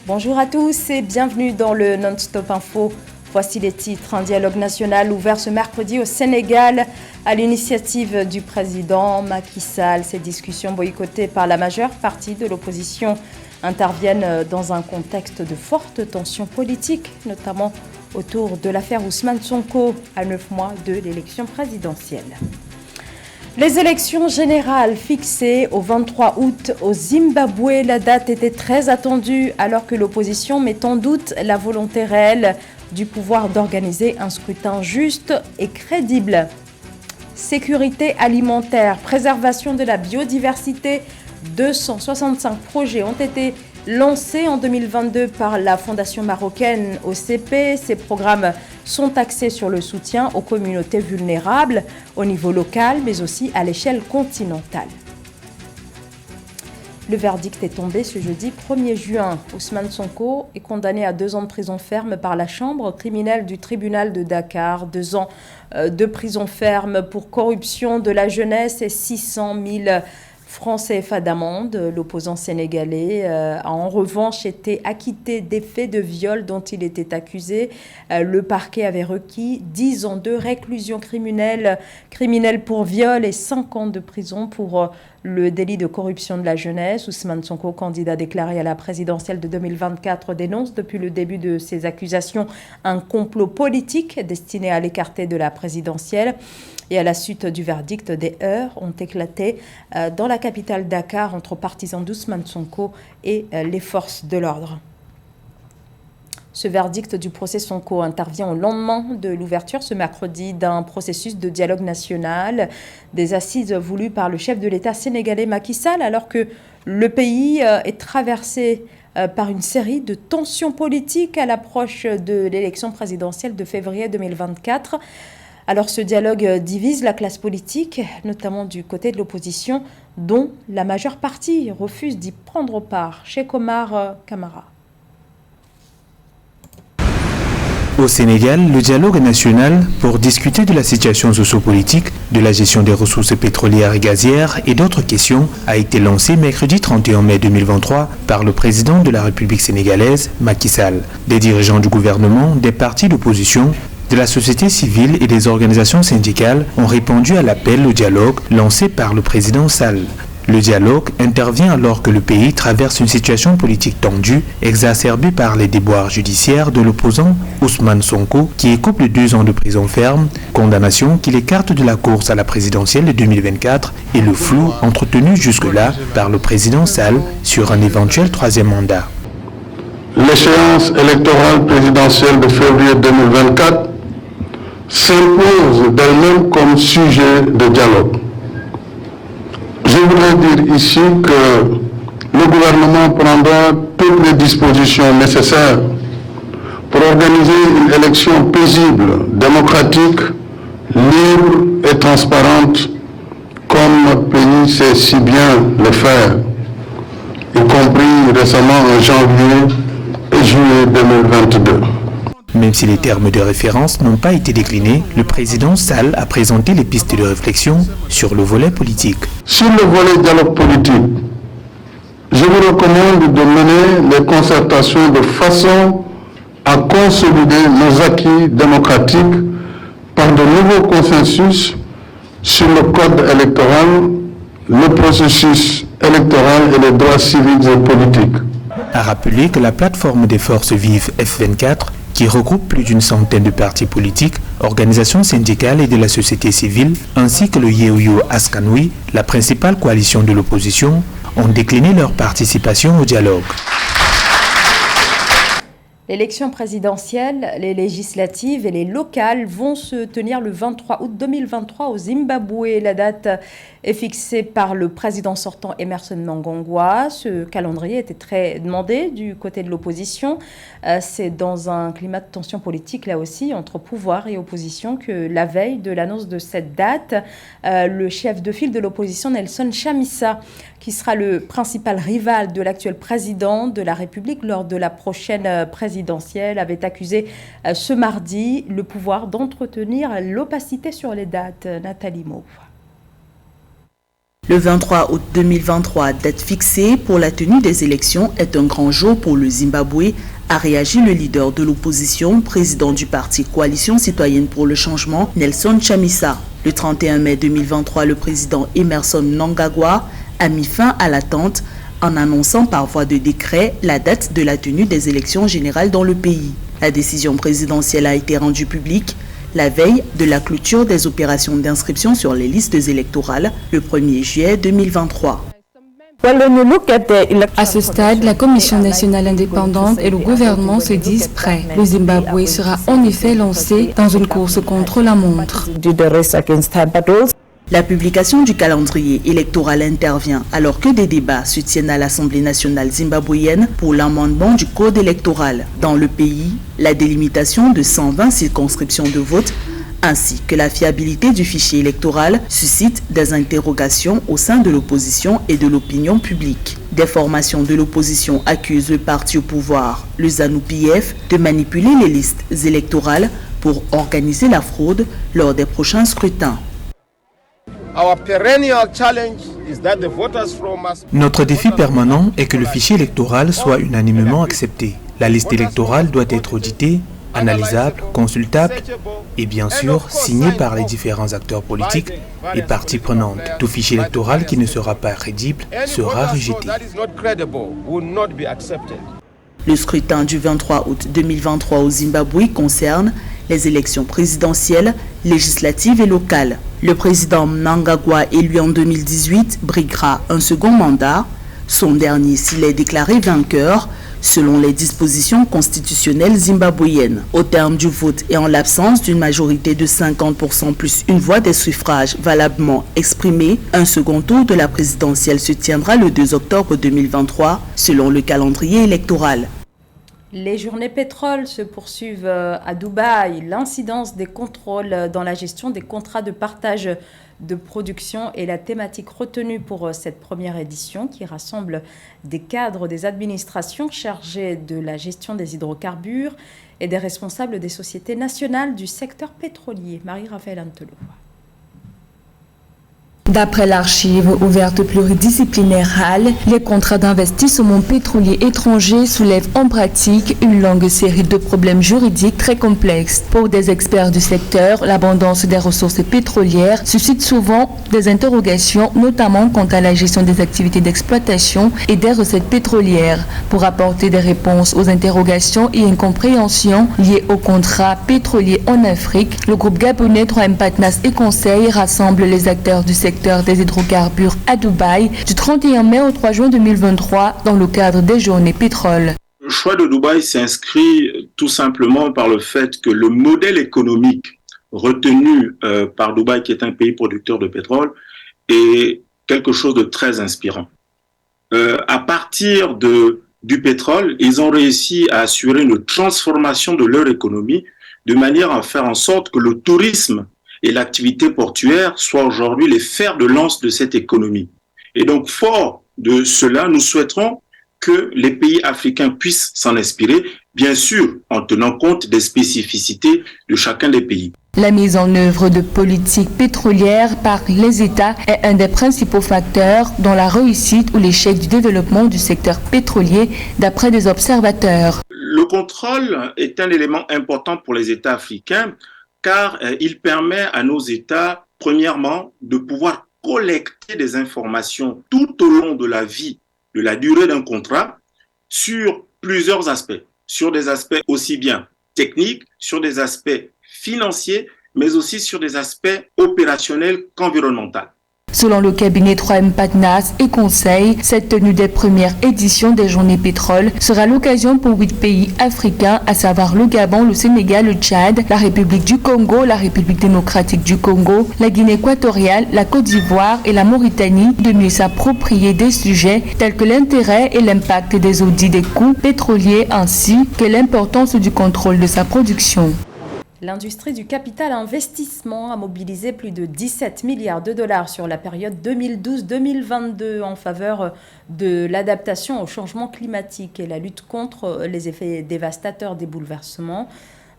Bonjour à tous et bienvenue dans le Non-Stop Info. Voici les titres. Un dialogue national ouvert ce mercredi au Sénégal à l'initiative du président Macky Sall. Ces discussions boycottées par la majeure partie de l'opposition interviennent dans un contexte de forte tension politique, notamment autour de l'affaire Ousmane Sonko à 9 mois de l'élection présidentielle. Les élections générales fixées au 23 août au Zimbabwe, la date était très attendue alors que l'opposition met en doute la volonté réelle du pouvoir d'organiser un scrutin juste et crédible. Sécurité alimentaire, préservation de la biodiversité, 265 projets ont été lancés en 2022 par la Fondation marocaine OCP. Ces programmes sont axés sur le soutien aux communautés vulnérables au niveau local, mais aussi à l'échelle continentale. Le verdict est tombé ce jeudi 1er juin. Ousmane Sonko est condamné à 2 ans de prison ferme par la chambre criminelle du tribunal de Dakar. 2 ans de prison ferme pour corruption de la jeunesse et 600 000 francs CFA d'amende. L'opposant sénégalais a en revanche été acquitté des faits de viol dont il était accusé. Le parquet avait requis 10 ans de réclusion criminelle pour viol et 5 ans de prison pour le délit de corruption de la jeunesse. Ousmane Sonko, candidat déclaré à la présidentielle de 2024, dénonce depuis le début de ces accusations un complot politique destiné à l'écarter de la présidentielle. Et à la suite du verdict, des heurts ont éclaté dans la capitale Dakar entre partisans d'Ousmane Sonko et les forces de l'ordre. Ce verdict du procès Sonko intervient au lendemain de l'ouverture ce mercredi d'un processus de dialogue national, des assises voulues par le chef de l'État sénégalais Macky Sall, alors que le pays est traversé par une série de tensions politiques à l'approche de l'élection présidentielle de février 2024. Alors ce dialogue divise la classe politique, notamment du côté de l'opposition, dont la majeure partie refuse d'y prendre part. Cheikh Omar Kamara. Au Sénégal, le dialogue national pour discuter de la situation socio-politique, de la gestion des ressources pétrolières et gazières et d'autres questions a été lancé mercredi 31 mai 2023 par le président de la République sénégalaise, Macky Sall. Des dirigeants du gouvernement, des partis d'opposition, de la société civile et des organisations syndicales ont répondu à l'appel au dialogue lancé par le président Sall. Le dialogue intervient alors que le pays traverse une situation politique tendue, exacerbée par les déboires judiciaires de l'opposant Ousmane Sonko, qui écope de 2 ans de prison ferme, condamnation qui l'écarte de la course à la présidentielle de 2024 et le flou entretenu jusque-là par le président Sall sur un éventuel 3e mandat. L'échéance électorale présidentielle de février 2024 s'impose d'elle-même comme sujet de dialogue. Je voudrais dire ici que le gouvernement prendra toutes les dispositions nécessaires pour organiser une élection paisible, démocratique, libre et transparente, comme notre pays sait si bien le faire, y compris récemment en janvier et juillet 2022. Même si les termes de référence n'ont pas été déclinés, le président Sall a présenté les pistes de réflexion sur le volet politique. Sur le volet dialogue politique, je vous recommande de mener les concertations de façon à consolider nos acquis démocratiques par de nouveaux consensus sur le code électoral, le processus électoral et les droits civiques et politiques. A rappelé que la plateforme des forces vives F24, qui regroupe plus d'une centaine de partis politiques, organisations syndicales et de la société civile, ainsi que le Yewwi Askan Wi, la principale coalition de l'opposition, ont décliné leur participation au dialogue. L'élection présidentielle, les législatives et les locales vont se tenir le 23 août 2023 au Zimbabwe. La date est fixée par le président sortant Emmerson Mnangagwa. Ce calendrier était très demandé du côté de l'opposition. C'est dans un climat de tension politique, là aussi, entre pouvoir et opposition, que la veille de l'annonce de cette date, le chef de file de l'opposition, Nelson Chamisa, qui sera le principal rival de l'actuel président de la République lors de la prochaine présidentielle, avait accusé ce mardi le pouvoir d'entretenir l'opacité sur les dates. Nathalie Mauve. Le 23 août 2023, date fixée pour la tenue des élections, est un grand jour pour le Zimbabwe, a réagi le leader de l'opposition, président du parti Coalition citoyenne pour le changement, Nelson Chamisa. Le 31 mai 2023, le président Emmerson Mnangagwa a mis fin à l'attente en annonçant par voie de décret la date de la tenue des élections générales dans le pays. La décision présidentielle a été rendue publique la veille de la clôture des opérations d'inscription sur les listes électorales le 1er juillet 2023. À ce stade, la Commission nationale indépendante et le gouvernement se disent prêts. Le Zimbabwe sera en effet lancé dans une course contre la montre. La publication du calendrier électoral intervient alors que des débats se tiennent à l'Assemblée nationale zimbabwéenne pour l'amendement du code électoral. Dans le pays, la délimitation de 120 circonscriptions de vote ainsi que la fiabilité du fichier électoral suscite des interrogations au sein de l'opposition et de l'opinion publique. Des formations de l'opposition accusent le parti au pouvoir, le ZANU-PF, de manipuler les listes électorales pour organiser la fraude lors des prochains scrutins. Notre défi permanent est que le fichier électoral soit unanimement accepté. La liste électorale doit être auditée, analysable, consultable et bien sûr signée par les différents acteurs politiques et parties prenantes. Tout fichier électoral qui ne sera pas crédible sera rejeté. Le scrutin du 23 août 2023 au Zimbabwe concerne les élections présidentielles, législatives et locales. Le président Mnangagwa, élu en 2018, briguera un second mandat, son dernier s'il est déclaré vainqueur, selon les dispositions constitutionnelles zimbabwéennes. Au terme du vote et en l'absence d'une majorité de 50% plus une voix des suffrages valablement exprimés, un second tour de la présidentielle se tiendra le 2 octobre 2023, selon le calendrier électoral. Les journées pétrole se poursuivent à Dubaï. L'incidence des contrôles dans la gestion des contrats de partage de production est la thématique retenue pour cette première édition qui rassemble des cadres des administrations chargées de la gestion des hydrocarbures et des responsables des sociétés nationales du secteur pétrolier. Marie-Raphaël Antelou. D'après l'archive ouverte pluridisciplinaire HAL, les contrats d'investissement pétrolier étranger soulèvent en pratique une longue série de problèmes juridiques très complexes. Pour des experts du secteur, l'abondance des ressources pétrolières suscite souvent des interrogations, notamment quant à la gestion des activités d'exploitation et des recettes pétrolières. Pour apporter des réponses aux interrogations et incompréhensions liées aux contrats pétroliers en Afrique, le groupe gabonais 3M Partners et Conseil rassemble les acteurs du secteur des hydrocarbures à Dubaï du 31 mai au 3 juin 2023 dans le cadre des journées pétrole. Le choix de Dubaï s'inscrit tout simplement par le fait que le modèle économique retenu par Dubaï, qui est un pays producteur de pétrole, est quelque chose de très inspirant. À partir du pétrole, ils ont réussi à assurer une transformation de leur économie de manière à faire en sorte que le tourisme et l'activité portuaire soient aujourd'hui les fers de lance de cette économie. Et donc, fort de cela, nous souhaiterons que les pays africains puissent s'en inspirer, bien sûr, en tenant compte des spécificités de chacun des pays. La mise en œuvre de politiques pétrolières par les États est un des principaux facteurs dans la réussite ou l'échec du développement du secteur pétrolier, d'après des observateurs. Le contrôle est un élément important pour les États africains, car il permet à nos États, premièrement, de pouvoir collecter des informations tout au long de la vie, de la durée d'un contrat, sur plusieurs aspects, sur des aspects aussi bien techniques, sur des aspects financiers, mais aussi sur des aspects opérationnels qu'environnementaux. Selon le cabinet 3M Partners et Conseil, cette tenue des premières éditions des Journées Pétrole sera l'occasion pour 8 pays africains, à savoir le Gabon, le Sénégal, le Tchad, la République du Congo, la République démocratique du Congo, la Guinée équatoriale, la Côte d'Ivoire et la Mauritanie, de mieux s'approprier des sujets tels que l'intérêt et l'impact des audits des coûts pétroliers ainsi que l'importance du contrôle de sa production. L'industrie du capital investissement a mobilisé plus de 17 milliards de dollars sur la période 2012-2022 en faveur de l'adaptation au changement climatique et la lutte contre les effets dévastateurs des bouleversements.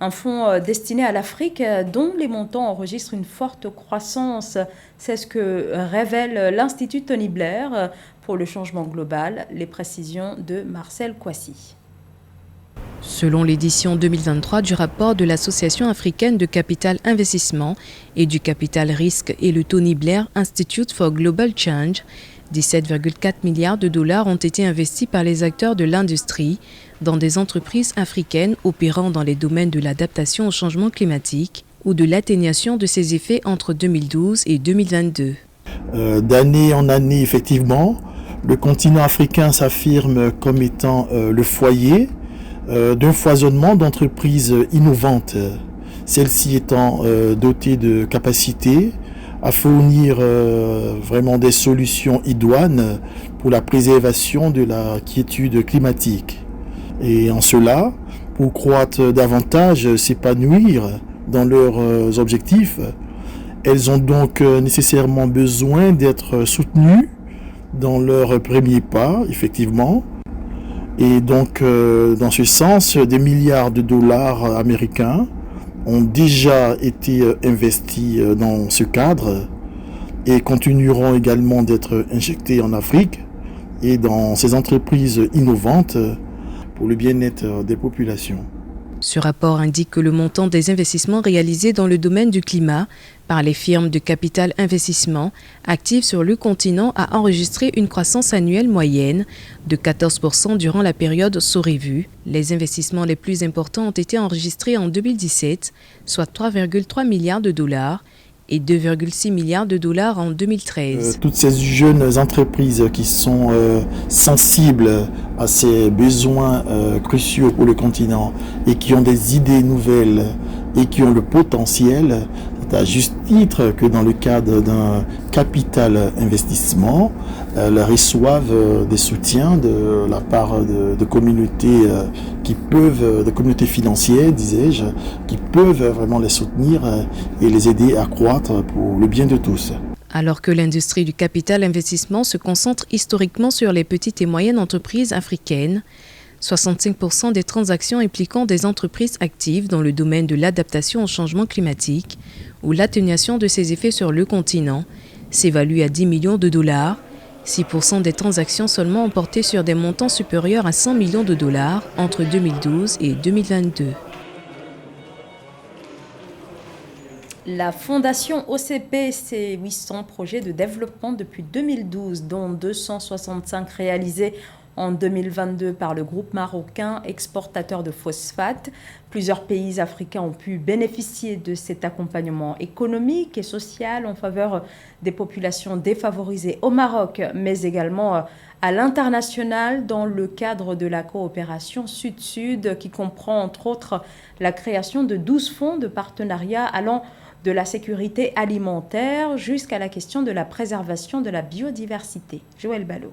Un fonds destiné à l'Afrique dont les montants enregistrent une forte croissance. C'est ce que révèle l'Institut Tony Blair pour le changement global. Les précisions de Marcel Kouassi. Selon l'édition 2023 du rapport de l'Association africaine de capital investissement et du capital risque et le Tony Blair Institute for Global Change, 17,4 milliards de dollars ont été investis par les acteurs de l'industrie dans des entreprises africaines opérant dans les domaines de l'adaptation au changement climatique ou de l'atténuation de ses effets entre 2012 et 2022. D'année en année, effectivement, le continent africain s'affirme comme étant le foyer d'un foisonnement d'entreprises innovantes, celles-ci étant dotées de capacités à fournir vraiment des solutions idoines pour la préservation de la quiétude climatique. Et en cela, pour croître davantage, s'épanouir dans leurs objectifs, elles ont donc nécessairement besoin d'être soutenues dans leurs premiers pas, effectivement. Et donc, dans ce sens, des milliards de dollars américains ont déjà été investis dans ce cadre et continueront également d'être injectés en Afrique et dans ces entreprises innovantes pour le bien-être des populations. Ce rapport indique que le montant des investissements réalisés dans le domaine du climat par les firmes de capital investissement actives sur le continent a enregistré une croissance annuelle moyenne de 14% durant la période sous revue. Les investissements les plus importants ont été enregistrés en 2017, soit 3,3 milliards de dollars, et 2,6 milliards de dollars en 2013. Toutes ces jeunes entreprises qui sont sensibles à ces besoins cruciaux pour le continent et qui ont des idées nouvelles et qui ont le potentiel, c'est à juste titre que dans le cadre d'un capital investissement, elles reçoivent des soutiens de la part de communautés de communautés financières, disais-je, qui peuvent vraiment les soutenir et les aider à croître pour le bien de tous. Alors que l'industrie du capital investissement se concentre historiquement sur les petites et moyennes entreprises africaines, 65% des transactions impliquant des entreprises actives dans le domaine de l'adaptation au changement climatique ou l'atténuation de ses effets sur le continent s'évaluent à 10 millions de dollars. 6% des transactions seulement ont porté sur des montants supérieurs à 100 millions de dollars entre 2012 et 2022. La Fondation OCP, c'est 800 projets de développement depuis 2012, dont 265 réalisés en 2022 par le groupe marocain exportateur de phosphate. Plusieurs pays africains ont pu bénéficier de cet accompagnement économique et social en faveur des populations défavorisées au Maroc, mais également à l'international dans le cadre de la coopération Sud-Sud qui comprend entre autres la création de 12 fonds de partenariat allant de la sécurité alimentaire jusqu'à la question de la préservation de la biodiversité. Joël Ballot.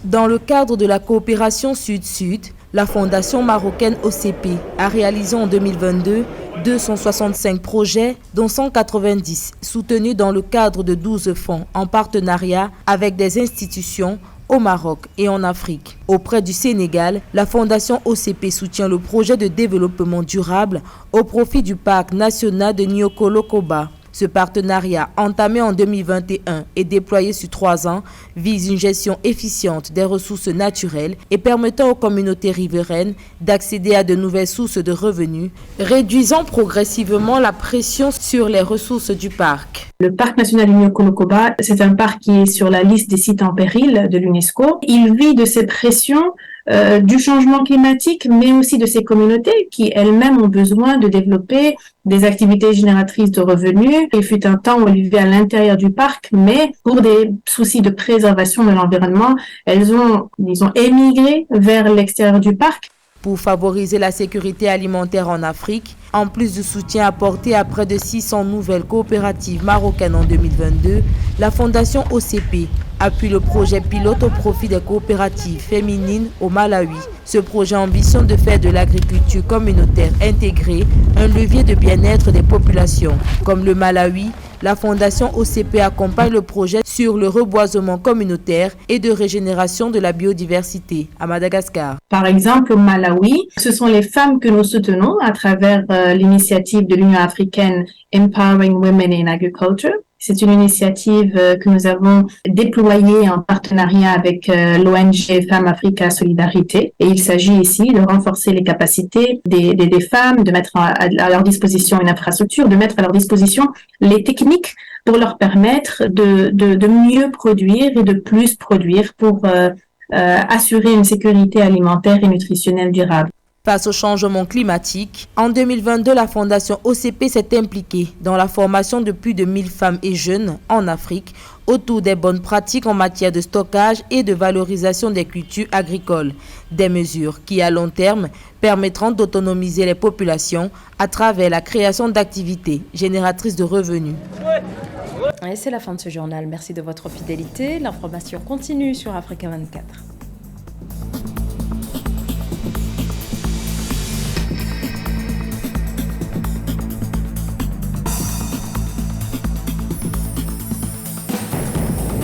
Dans le cadre de la coopération Sud-Sud, la Fondation marocaine OCP a réalisé en 2022 265 projets, dont 190 soutenus dans le cadre de 12 fonds en partenariat avec des institutions au Maroc et en Afrique. Auprès du Sénégal, la Fondation OCP soutient le projet de développement durable au profit du parc national de Niokolo-Koba. Ce partenariat, entamé en 2021 et déployé sur 3 ans, vise une gestion efficiente des ressources naturelles et permettant aux communautés riveraines d'accéder à de nouvelles sources de revenus, réduisant progressivement la pression sur les ressources du parc. Le parc national du Niokolo-Koba, c'est un parc qui est sur la liste des sites en péril de l'UNESCO. Il vit de ces pressions du changement climatique, mais aussi de ces communautés qui elles-mêmes ont besoin de développer des activités génératrices de revenus. Il fut un temps où elles vivaient à l'intérieur du parc, mais pour des soucis de préservation de l'environnement, elles ont, émigré vers l'extérieur du parc. Pour favoriser la sécurité alimentaire en Afrique, en plus du soutien apporté à près de 600 nouvelles coopératives marocaines en 2022, la Fondation OCP appuie le projet pilote au profit des coopératives féminines au Malawi. Ce projet ambitionne de faire de l'agriculture communautaire intégrée un levier de bien-être des populations. Comme le Malawi, La Fondation OCP accompagne le projet sur le reboisement communautaire et de régénération de la biodiversité à Madagascar. Par exemple, au Malawi, ce sont les femmes que nous soutenons à travers l'initiative de l'Union africaine Empowering Women in Agriculture. C'est une initiative que nous avons déployée en partenariat avec l'ONG Femmes Africa Solidarité. Et il s'agit ici de renforcer les capacités des femmes, de mettre à leur disposition une infrastructure, de mettre à leur disposition les techniques pour leur permettre de mieux produire et de plus produire pour assurer une sécurité alimentaire et nutritionnelle durable. Face au changement climatique, en 2022, la Fondation OCP s'est impliquée dans la formation de plus de 1000 femmes et jeunes en Afrique autour des bonnes pratiques en matière de stockage et de valorisation des cultures agricoles. Des mesures qui, à long terme, permettront d'autonomiser les populations à travers la création d'activités génératrices de revenus. Et c'est la fin de ce journal. Merci de votre fidélité. L'information continue sur Africa 24.